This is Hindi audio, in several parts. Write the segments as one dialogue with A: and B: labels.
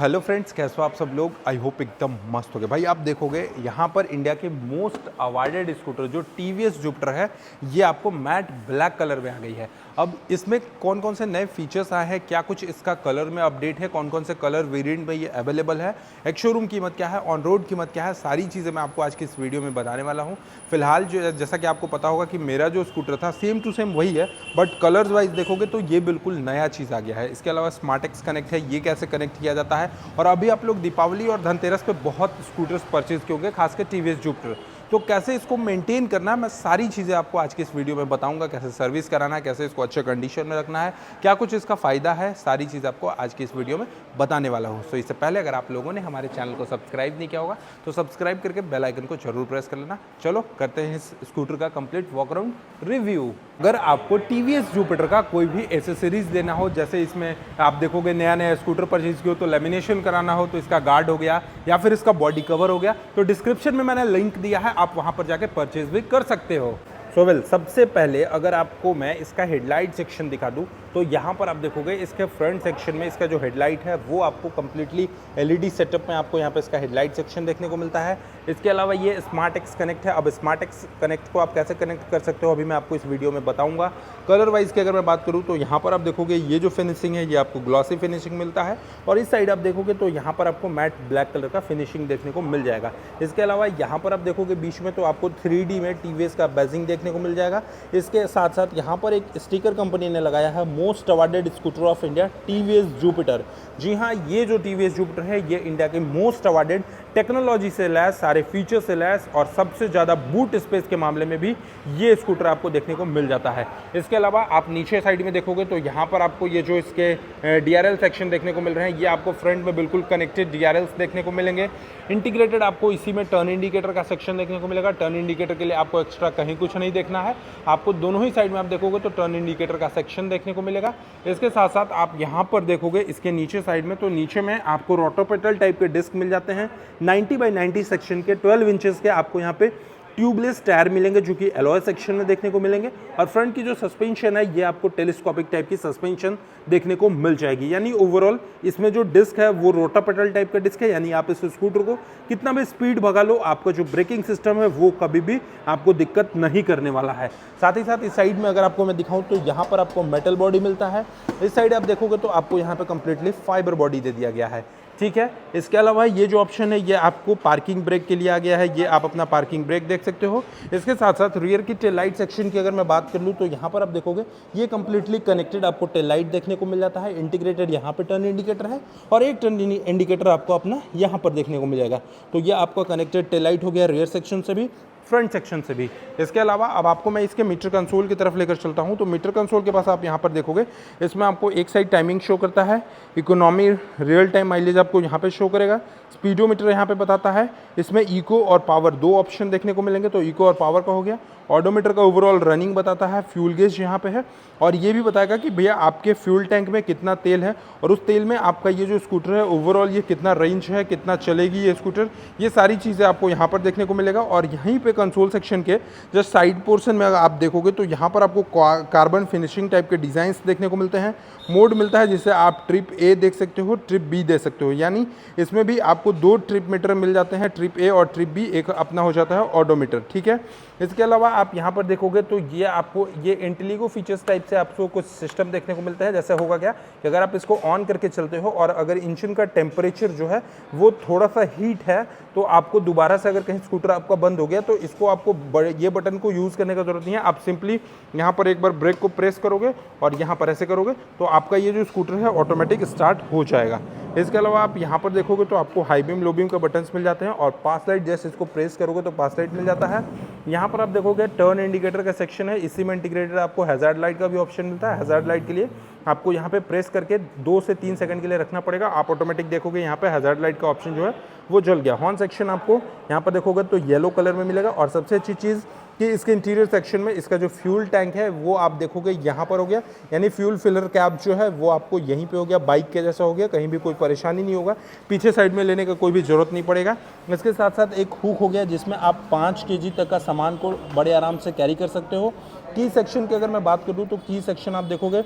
A: हेलो फ्रेंड्स, कैसे हो आप सब लोग। आई होप एकदम मस्त हो गए। भाई आप देखोगे यहाँ पर इंडिया के मोस्ट अवार्डेड स्कूटर जो टीवीएस जुपिटर है, ये आपको मैट ब्लैक कलर में आ गई है। अब इसमें कौन कौन से नए फीचर्स आए हैं, क्या कुछ इसका कलर में अपडेट है, कौन कौन से कलर वेरिएंट में ये अवेलेबल है, एक शोरूम कीमत क्या है, ऑन रोड कीमत क्या है, सारी चीज़ें मैं आपको आज की इस वीडियो में बताने वाला हूँ। फिलहाल जो जैसा कि आपको पता होगा कि मेरा जो स्कूटर था सेम टू सेम वही है, बट कलर्स वाइज देखोगे तो ये बिल्कुल नया चीज़ आ गया है। इसके अलावा स्मार्ट-एक्स कनेक्ट है, ये कैसे कनेक्ट किया जाता है। और अभी आप लोग दीपावली और धनतेरस पे बहुत स्कूटर्स परचेज किए होंगे, खासकर टीवीएस जुपिटर, तो कैसे इसको मेंटेन करना है, मैं सारी चीज़ें आपको आज की इस वीडियो में बताऊंगा। कैसे सर्विस कराना है, कैसे इसको अच्छे कंडीशन में रखना है, क्या कुछ इसका फ़ायदा है, सारी चीज़ आपको आज की इस वीडियो में बताने वाला हूँ। तो इससे पहले अगर आप लोगों ने हमारे चैनल को सब्सक्राइब नहीं किया होगा तो सब्सक्राइब करके बेल आइकन को जरूर प्रेस कर लेना। चलो करते हैं इस स्कूटर का कंप्लीट वॉक अराउंड रिव्यू। अगर आपको टीवीएस जुपिटर का कोई भी एसेसरीज देना हो, जैसे इसमें आप देखोगे नया नया स्कूटर परचेज किया हो तो लेमिनेशन कराना हो तो इसका गार्ड हो गया या फिर इसका बॉडी कवर हो गया, तो डिस्क्रिप्शन में मैंने लिंक दिया है, आप वहां पर जाके परचेज भी कर सकते हो। सबसे पहले अगर आपको मैं इसका हेडलाइट सेक्शन दिखा दूं तो यहाँ पर आप देखोगे इसके फ्रंट सेक्शन में इसका जो हेडलाइट है वो आपको कम्प्लीटली एलईडी सेटअप में आपको यहाँ पे इसका हेडलाइट सेक्शन देखने को मिलता है। इसके अलावा ये स्मार्ट-एक्स कनेक्ट है। अब स्मार्ट-एक्स कनेक्ट को आप कैसे कनेक्ट कर सकते हो अभी मैं आपको इस वीडियो में बताऊंगा। कलर वाइज की अगर मैं बात करूँ तो यहाँ पर आप देखोगे ये जो फिनिशिंग है ये आपको ग्लॉसी फिनिशिंग मिलता है, और इस साइड आप देखोगे तो यहाँ पर आपको मैट ब्लैक कलर का फिनिशिंग देखने को मिल जाएगा। इसके अलावा यहाँ पर आप देखोगे बीच में तो आपको 3D में टीवीएस का बैजिंग देखने को मिल जाएगा। इसके साथ साथ यहाँ पर एक स्टिकर कंपनी ने लगाया है, most awarded scooter of India TVS Jupiter. जी हाँ, ये जो टीवीएस जुपिटर है ये इंडिया के मोस्ट अवार्डेड, टेक्नोलॉजी से लैस, सारे फीचर से लैस और सबसे ज़्यादा बूट स्पेस के मामले में भी ये स्कूटर आपको देखने को मिल जाता है। इसके अलावा आप नीचे साइड में देखोगे तो यहाँ पर आपको ये जो इसके डीआरएल सेक्शन देखने को मिल रहे हैं, ये आपको फ्रंट में बिल्कुल कनेक्टेड डीआरएल्स देखने को मिलेंगे। इंटीग्रेटेड आपको इसी में टर्न इंडिकेटर का सेक्शन देखने को मिलेगा। टर्न इंडिकेटर के लिए आपको एक्स्ट्रा कहीं कुछ नहीं देखना है, आपको दोनों ही साइड में आप देखोगे तो टर्न इंडिकेटर का सेक्शन देखने को मिलेगा। इसके साथ साथ आप यहाँ पर देखोगे इसके नीचे साइड में तो नीचे में आपको रोटोपेटल टाइप के डिस्क मिल जाते हैं। 90 बाई 90 सेक्शन के 12 इंचेस के आपको यहाँ पे ट्यूबलेस टायर मिलेंगे जो कि एलॉय सेक्शन में देखने को मिलेंगे। और फ्रंट की जो सस्पेंशन है ये आपको टेलीस्कोपिक टाइप की सस्पेंशन देखने को मिल जाएगी। यानी ओवरऑल इसमें जो डिस्क है वो रोटापेटल टाइप का डिस्क है, यानी आप इस स्कूटर को कितना भी स्पीड भगा लो आपका जो ब्रेकिंग सिस्टम है वो कभी भी आपको दिक्कत नहीं करने वाला है। साथ ही साथ इस साइड में अगर आपको मैं दिखाऊं तो यहाँ पर आपको मेटल बॉडी मिलता है। इस साइड आप देखोगे तो आपको यहाँ पे कंप्लीटली फाइबर बॉडी दे दिया गया है। ठीक है, इसके अलावा ये जो ऑप्शन है ये आपको पार्किंग ब्रेक के लिए आ गया है, ये आप अपना पार्किंग ब्रेक देख सकते हो। इसके साथ साथ रियर की टेल लाइट सेक्शन की अगर मैं बात कर लूँ तो यहाँ पर आप देखोगे ये कंप्लीटली कनेक्टेड आपको टेल लाइट देखने को मिल जाता है। इंटीग्रेटेड यहाँ पे टर्न इंडिकेटर है और एक टर्न इंडिकेटर आपको अपना यहाँ पर देखने को मिलेगा। तो ये आपका कनेक्टेड टेल लाइट हो गया रियर सेक्शन से भी, फ्रंट सेक्शन से भी। इसके अलावा अब आपको मैं इसके मीटर कंसोल की तरफ लेकर चलता हूं तो मीटर कंसोल के पास आप यहां पर देखोगे इसमें आपको एक साइड टाइमिंग शो करता है, इकोनॉमी रियल टाइम माइलेज आपको यहां पे शो करेगा, स्पीडोमीटर यहां पे बताता है। इसमें इको और पावर दो ऑप्शन देखने को मिलेंगे, तो इको और पावर का हो गया। ऑडोमीटर का ओवरऑल रनिंग बताता है, फ्यूल गेज यहाँ पे है और ये भी बताएगा कि भैया आपके फ्यूल टैंक में कितना तेल है और उस तेल में आपका ये जो स्कूटर है ओवरऑल ये कितना रेंज है, कितना चलेगी ये स्कूटर, ये सारी चीज़ें आपको यहाँ पर देखने को मिलेगा। और यहीं पे कंसोल सेक्शन के जस्ट साइड पोर्शन में अगर आप देखोगे तो यहाँ पर आपको कार्बन फिनिशिंग टाइप के डिज़ाइंस देखने को मिलते हैं। मोड मिलता है जिससे आप ट्रिप ए देख सकते हो, ट्रिप बी देख सकते हो, यानी इसमें भी आपको दो ट्रिप मीटर मिल जाते हैं, ट्रिप ए और ट्रिप बी। एक अपना हो जाता है ऑडोमीटर। ठीक है, इसके अलावा आप यहाँ पर देखोगे तो ये आपको ये इंटेलिगो फीचर्स टाइप से आपको कुछ सिस्टम देखने को मिलता है। जैसे होगा क्या कि अगर आप इसको ऑन करके चलते हो और अगर इंजन का टेम्परेचर जो है वो थोड़ा सा हीट है तो आपको दोबारा से अगर कहीं स्कूटर आपका बंद हो गया तो इसको आपको ये बटन को यूज़ करने का जरूरत नहीं है। आप सिंपली यहाँ पर एक बार ब्रेक को प्रेस करोगे और यहाँ पर ऐसे करोगे तो आपका ये जो स्कूटर है ऑटोमेटिक स्टार्ट हो जाएगा। इसके अलावा आप यहाँ पर देखोगे तो आपको हाई बीम लो बीम का बटन्स मिल जाते हैं और पास लाइट जैसे इसको प्रेस करोगे तो पास लाइट मिल जाता है। यहाँ पर आप देखोगे टर्न इंडिकेटर का सेक्शन है, इसी में इंटीग्रेटेड आपको हैजार्ड लाइट का भी ऑप्शन मिलता है। हैजार्ड लाइट के लिए आपको यहाँ पे प्रेस करके 2 से 3 सेकंड के लिए रखना पड़ेगा, आप ऑटोमेटिक देखोगे यहाँ पे हैजार्ड लाइट का ऑप्शन जो है वो जल गया। हॉर्न सेक्शन आपको यहाँ पर देखोगे तो येलो कलर में मिलेगा। और सबसे अच्छी चीज़ कि इसके इंटीरियर सेक्शन में इसका जो फ्यूल टैंक है वो आप देखोगे यहाँ पर हो गया, यानी फ्यूल फिलर कैप जो है वो आपको यहीं पे हो गया, बाइक के जैसा हो गया, कहीं भी कोई परेशानी नहीं होगा, पीछे साइड में लेने का कोई भी ज़रूरत नहीं पड़ेगा। इसके साथ साथ एक हुक हो गया जिसमें आप 5 kg तक का सामान को बड़े आराम से कैरी कर सकते हो। की सेक्शन की अगर मैं बात करूँ तो की सेक्शन आप देखोगे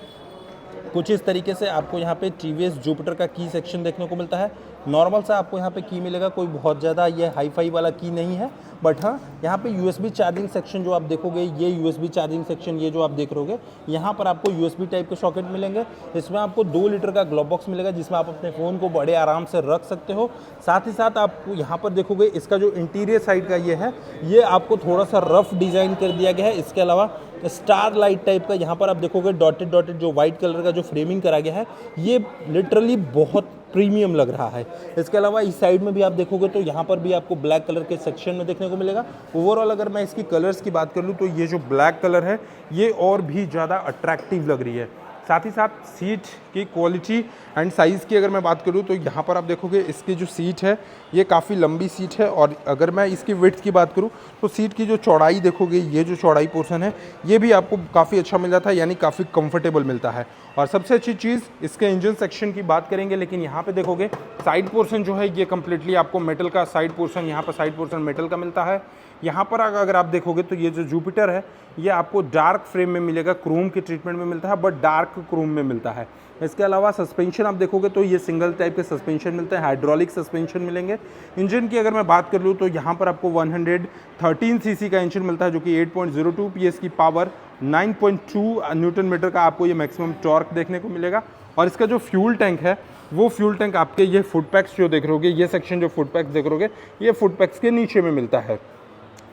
A: कुछ इस तरीके से आपको यहाँ पे TVS जुपिटर का की सेक्शन देखने को मिलता है। नॉर्मल सा आपको यहाँ पे की मिलेगा, कोई बहुत ज़्यादा ये हाई फाई वाला की नहीं है, बट हाँ यहाँ पे USB चार्जिंग सेक्शन जो आप देखोगे, ये USB चार्जिंग सेक्शन ये जो आप देख रहोगे, यहाँ पर आपको USB टाइप के सॉकेट मिलेंगे। इसमें आपको 2 लीटर का ग्लोव बॉक्स मिलेगा जिसमें आप अपने फ़ोन को बड़े आराम से रख सकते हो। साथ ही साथ आपको यहाँ पर देखोगे इसका जो इंटीरियर साइड का ये है, ये आपको थोड़ा सा रफ डिज़ाइन कर दिया गया है। इसके अलावा स्टार लाइट टाइप का यहाँ पर आप देखोगे डॉटेड डॉटेड जो वाइट कलर का जो फ्रेमिंग करा गया है, ये लिटरली बहुत प्रीमियम लग रहा है। इसके अलावा इस साइड में भी आप देखोगे तो यहाँ पर भी आपको ब्लैक कलर के सेक्शन में देखने को मिलेगा। ओवरऑल अगर मैं इसकी कलर्स की बात कर लूँ तो ये जो ब्लैक कलर है ये और भी ज़्यादा अट्रैक्टिव लग रही है। साथ ही साथ सीट की क्वालिटी एंड साइज़ की अगर मैं बात करूँ तो यहाँ पर आप देखोगे इसकी जो सीट है ये काफ़ी लंबी सीट है, और अगर मैं इसकी विड्थ की बात करूँ तो सीट की जो चौड़ाई देखोगे, ये जो चौड़ाई पोर्शन है ये भी आपको काफ़ी अच्छा मिल जाता है, यानी काफ़ी कंफर्टेबल मिलता है। और सबसे अच्छी चीज़ इसके इंजन सेक्शन की बात करेंगे, लेकिन यहाँ पे देखोगे साइड पोर्शन जो है ये कम्प्लीटली आपको मेटल का साइड पोर्शन, यहाँ पर साइड पोर्शन मेटल का मिलता है। यहाँ पर अगर आप देखोगे तो ये जो जुपिटर है ये आपको डार्क फ्रेम में मिलेगा, क्रोम के ट्रीटमेंट में मिलता है, बट डार्क क्रोम में मिलता है। इसके अलावा सस्पेंशन आप देखोगे तो ये सिंगल टाइप के सस्पेंशन मिलते हैं, हाइड्रोलिक सस्पेंशन मिलेंगे। इंजन की अगर मैं बात कर लूँ तो यहाँ पर आपको 113 सीसी का इंजन मिलता है जो कि 8.02 PS की पावर, 9.2 न्यूटन मीटर का आपको ये मैक्सिमम टॉर्क देखने को मिलेगा। और इसका जो फ्यूल टैंक है वो फ्यूल टैंक आपके ये फुट पैक्स जो देख रहोगे, ये सेक्शन जो फुट पैक्स देख रहोगे ये फुट पैक्स के नीचे में मिलता है,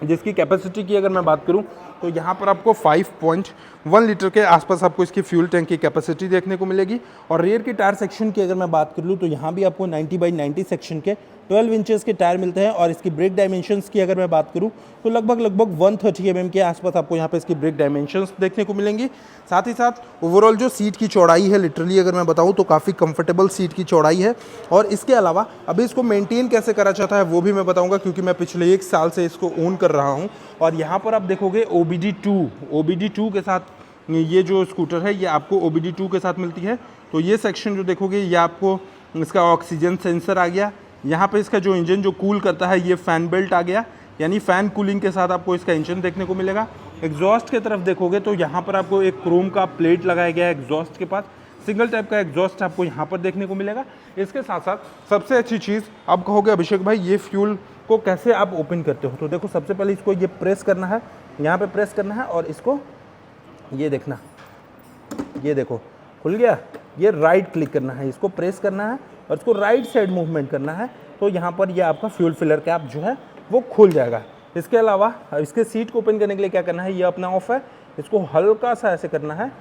A: जिसकी कैपेसिटी की अगर मैं बात करूं तो यहाँ पर आपको 5.1 लीटर के आसपास आपको इसकी फ्यूल टैंक की कैपेसिटी देखने को मिलेगी। और रेयर की टायर सेक्शन की अगर मैं बात कर लूँ तो यहाँ भी आपको 90/90 सेक्शन के 12 इंचेस के टायर मिलते हैं। और इसकी ब्रेक डायमेंशंस की अगर मैं बात करूँ तो लगभग 130 mm के आसपास आपको यहाँ पे इसकी ब्रेक डायमेंशंस देखने को मिलेंगी। साथ ही साथ ओवरऑल जो सीट की चौड़ाई है, लिटरली अगर मैं बताऊँ तो काफ़ी कंफर्टेबल सीट की चौड़ाई है। और इसके अलावा अभी इसको मेंटेन कैसे करा जाता है वो भी मैं बताऊँगा, क्योंकि मैं पिछले 1 साल से इसको ओन कर रहा हूँ। और यहाँ पर आप देखोगे OBD2 के साथ ये जो स्कूटर है ये आपको OBD2 के साथ मिलती है। तो ये सेक्शन जो देखोगे ये आपको इसका ऑक्सीजन सेंसर आ गया, यहाँ पे इसका जो इंजन जो कूल करता है ये फ़ैन बेल्ट आ गया, यानी फ़ैन कूलिंग के साथ आपको इसका इंजन देखने को मिलेगा। एग्जॉस्ट की तरफ देखोगे तो यहाँ पर आपको एक क्रोम का प्लेट लगाया गया है एग्जॉस्ट के पास, सिंगल टाइप का एग्जॉस्ट आपको यहाँ पर देखने को मिलेगा। इसके साथ साथ सबसे अच्छी चीज़ आप कहोगे अभिषेक भाई ये फ्यूल को कैसे आप ओपन करते हो, तो देखो सबसे पहले इसको ये प्रेस करना है, यहाँ पे प्रेस करना है और इसको ये देखना, ये देखो खुल गया। ये राइट क्लिक करना है, इसको प्रेस करना है और इसको राइट साइड मूवमेंट करना है, तो यहाँ पर ये आपका फ्यूल फिलर कैप जो है वो खुल जाएगा। इसके अलावा इसके सीट को ओपन करने के लिए क्या करना है, ये अपना ऑफ है, इसको हल्का सा ऐसे करना है,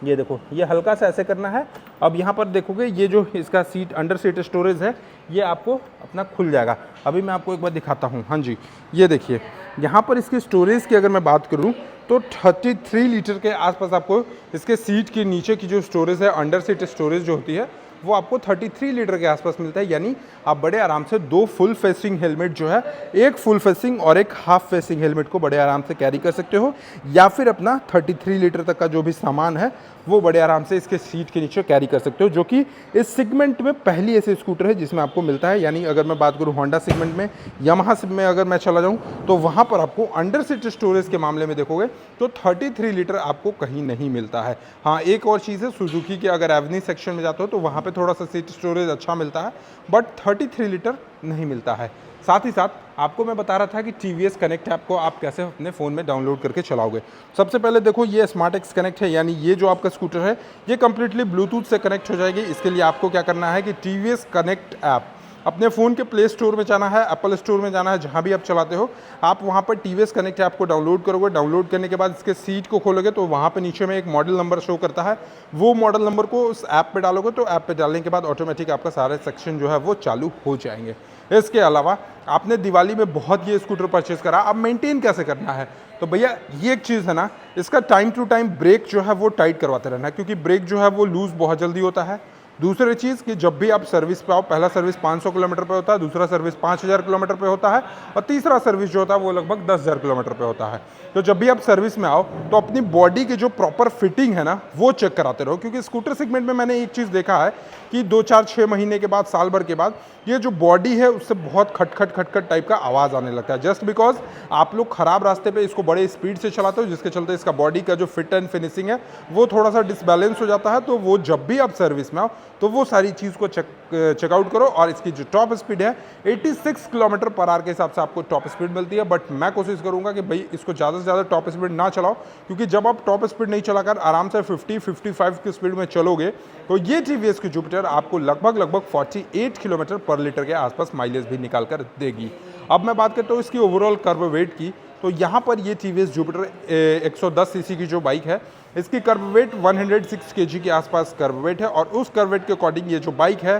A: ये देखो ये हल्का सा ऐसे करना है। अब यहाँ पर देखोगे ये जो इसका सीट अंडर सीट स्टोरेज है ये आपको अपना खुल जाएगा। अभी मैं आपको एक बार दिखाता हूँ। हाँ जी, ये देखिए यहाँ पर इसकी स्टोरेज की अगर मैं बात करूँ तो 33 लीटर के आसपास आपको इसके सीट के नीचे की जो स्टोरेज है, अंडर सीट स्टोरेज जो होती है वो आपको 33 लीटर के आसपास मिलता है। यानी आप बड़े आराम से 2 फुल फेसिंग हेलमेट जो है, एक फुल फेसिंग और एक हाफ फेसिंग हेलमेट को बड़े आराम से कैरी कर सकते हो, या फिर अपना 33 लीटर तक का जो भी सामान है वो बड़े आराम से इसके सीट के नीचे कैरी कर सकते हो, जो कि इस सेगमेंट में पहली ऐसी स्कूटर है जिसमें आपको मिलता है। यानी अगर मैं बात करूँ होंडा सेगमेंट में, यामाहा में अगर मैं चला जाऊँ तो वहाँ पर आपको अंडर सीट स्टोरेज के मामले में देखोगे तो 33 लीटर आपको कहीं नहीं मिलता है। हाँ, एक और चीज़ है सुजुकी के, अगर एवनी सेक्शन में जाते हो तो वहाँ पर थोड़ा सा सीट स्टोरेज अच्छा मिलता है, बट 33 लीटर नहीं मिलता है। साथ ही साथ आपको मैं बता रहा था कि TVS कनेक्ट ऐप को आप कैसे अपने फ़ोन में डाउनलोड करके चलाओगे। सबसे पहले देखो ये स्मार्ट X कनेक्ट है, यानी ये जो आपका स्कूटर है ये कम्प्लीटली ब्लूटूथ से कनेक्ट हो जाएगी। इसके लिए आपको क्या करना है कि TVS कनेक्ट ऐप अपने फ़ोन के प्ले स्टोर में जाना है, एप्पल स्टोर में जाना है, जहाँ भी आप चलाते हो आप वहाँ पर TVS कनेक्ट ऐप को डाउनलोड करोगे। डाउनलोड करने के बाद इसके सीट को खोलोगे तो वहाँ पे नीचे में एक मॉडल नंबर शो करता है, वो मॉडल नंबर को उस ऐप पे डालोगे तो ऐप पे डालने के बाद ऑटोमेटिक आपका सारे सेक्शन जो है वो चालू हो जाएंगे। इसके अलावा आपने दिवाली में बहुत ये स्कूटर परचेज करा, अब मेंटेन कैसे करना है, तो भैया ये एक चीज़ है ना, इसका टाइम टू टाइम ब्रेक जो है वो टाइट करवाते रहना है, क्योंकि ब्रेक जो है वो लूज़ बहुत जल्दी होता है। दूसरी चीज़ कि जब भी आप सर्विस पे आओ, पहला सर्विस 500 किलोमीटर पे होता है, दूसरा सर्विस 5000 किलोमीटर पे होता है और तीसरा सर्विस जो होता है वो लगभग 10,000 किलोमीटर पे होता है। तो जब भी आप सर्विस में आओ तो अपनी बॉडी की जो प्रॉपर फिटिंग है ना वो चेक कराते रहो, क्योंकि स्कूटर सेगमेंट में मैंने एक चीज़ देखा है कि 2, 4, 6 महीने के बाद, साल भर के बाद ये जो बॉडी है उससे बहुत खटखट टाइप का आवाज़ आने लगता है, जस्ट बिकॉज आप लोग खराब रास्ते पे इसको बड़े स्पीड से चलाते हो, जिसके चलते इसका बॉडी का जो फिट एंड फिनिशिंग है वो थोड़ा सा डिसबैलेंस हो जाता है। तो वो जब भी आप सर्विस में आओ तो वो सारी चीज़ को चेकआउट करो। और इसकी जो टॉप स्पीड है 86 किलोमीटर पर आवर के हिसाब से आपको टॉप स्पीड मिलती है, बट मैं कोशिश करूंगा कि भाई इसको ज़्यादा से ज़्यादा टॉप स्पीड ना चलाओ, क्योंकि जब आप टॉप स्पीड नहीं चलाकर आराम से 50-55 की स्पीड में चलोगे तो ये टीवीएस की जुपिटर आपको लगभग 48 किलोमीटर पर लीटर के आसपास माइलेज भी निकाल कर देगी। अब मैं बात करता हूँ इसकी ओवरऑल कर्व वेट की, तो यहाँ पर ये टीवीएस जुपिटर 110 सीसी की जो बाइक है इसकी कर्व वेट 106 केजी के आसपास कर्व वेट है, और उस कर्व वेट के अकॉर्डिंग ये जो बाइक है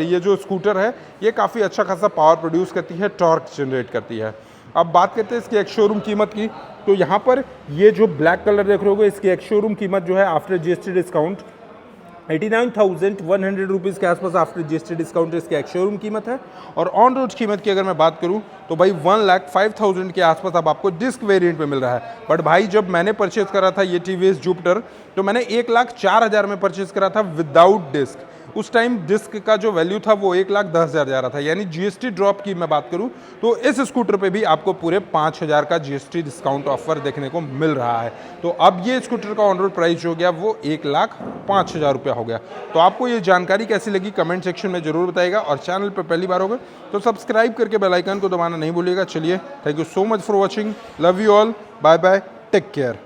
A: ये जो स्कूटर है ये काफ़ी अच्छा खासा पावर प्रोड्यूस करती है, टॉर्क जनरेट करती है। अब बात करते हैं इसकी एक्स शोरूम कीमत की, तो यहाँ पर ये जो ब्लैक कलर देख रहे हो इसकी एक्स शोरूम कीमत जो है आफ्टर जीएसटी डिस्काउंट 89,100 रुपीज़ के आसपास आफ्टर जीएसटी डिस्काउंट इसकी एक्स शोरूम कीमत है। और ऑन रोड कीमत की अगर मैं बात करूं तो भाई 1,05,000 के आसपास अब आपको डिस्क वेरिएंट में मिल रहा है। बट भाई जब मैंने परचेज करा था ये टीवीएस जुपिटर तो मैंने 1,04,000 में परचेज करा था विदाउट डिस्क। उस टाइम डिस्क का जो वैल्यू था वो 1,10,000 जा रहा था, यानी जीएसटी ड्रॉप की मैं बात करूं तो इस स्कूटर पे भी आपको पूरे 5,000 का जीएसटी डिस्काउंट ऑफर देखने को मिल रहा है। तो अब ये स्कूटर का ऑन रोड प्राइस जो हो गया वो 1,05,000 रुपया हो गया। तो आपको ये जानकारी कैसी लगी कमेंट सेक्शन में जरूर बताइएगा, और चैनल पर पहली बार होगा तो सब्सक्राइब करके बेल आइकन को दबाना नहीं भूलिएगा। चलिए, thank you so much for watching, love you all, bye bye, take care.